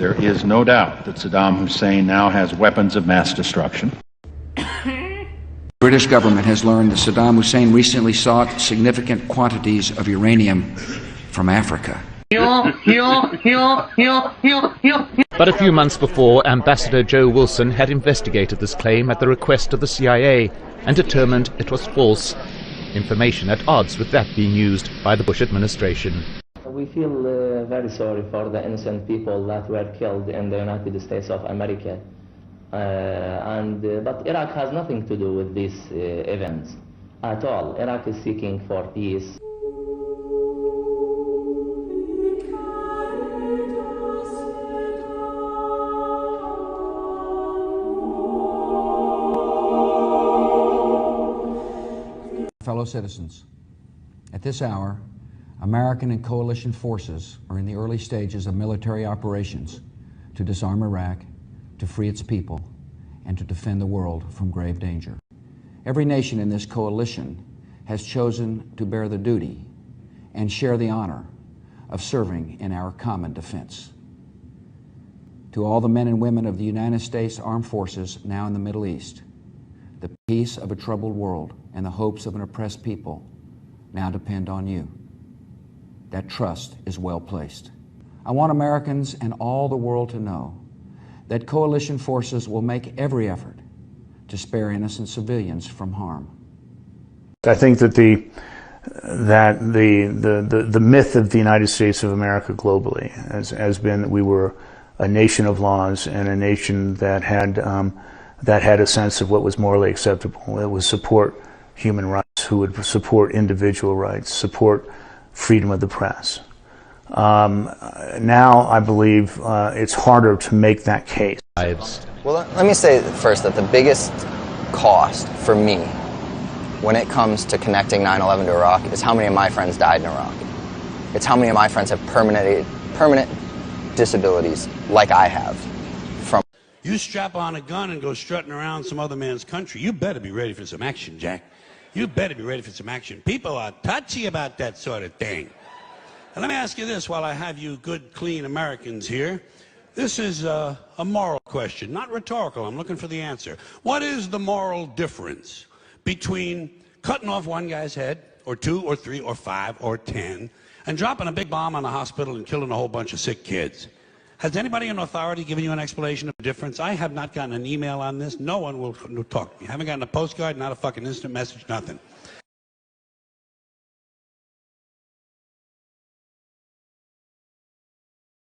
There is no doubt that Saddam Hussein now has weapons of mass destruction. The British government has learned that Saddam Hussein recently sought significant quantities of uranium from Africa. But a few months before, Ambassador Joe Wilson had investigated this claim at the request of the CIA and determined it was false, information at odds with that being used by the Bush administration. We feel very sorry for the innocent people that were killed in the United States of America. But Iraq has nothing to do with these events at all. Iraq is seeking for peace. Fellow citizens, at this hour, American and coalition forces are in the early stages of military operations to disarm Iraq, to free its people, and to defend the world from grave danger. Every nation in this coalition has chosen to bear the duty and share the honor of serving in our common defense. To all the men and women of the United States Armed Forces now in the Middle East, the peace of a troubled world and the hopes of an oppressed people now depend on you. That trust is well placed. I want Americans and all the world to know that coalition forces will make every effort to spare innocent civilians from harm. I think that the myth of the United States of America globally has been that we were a nation of laws and a nation that had a sense of what was morally acceptable. It would support human rights, who would support individual rights, support freedom of the press. Now I believe it's harder to make that case. Well, let me say first that the biggest cost for me when it comes to connecting 9/11 to Iraq is how many of my friends died in Iraq. It's how many of my friends have permanent disabilities like I have. You strap on a gun and go strutting around some other man's country, you better be ready for some action, Jack. You better be ready for some action. People are touchy about that sort of thing. And let me ask you this while I have you good, clean Americans here. This is a moral question, not rhetorical. I'm looking for the answer. What is the moral difference between cutting off one guy's head, or 2, or 3, or 5, or 10, and dropping a big bomb on a hospital and killing a whole bunch of sick kids? Has anybody in authority given you an explanation of the difference? I have not gotten an email on this. No one will talk to me. I haven't gotten a postcard, not a fucking instant message, nothing.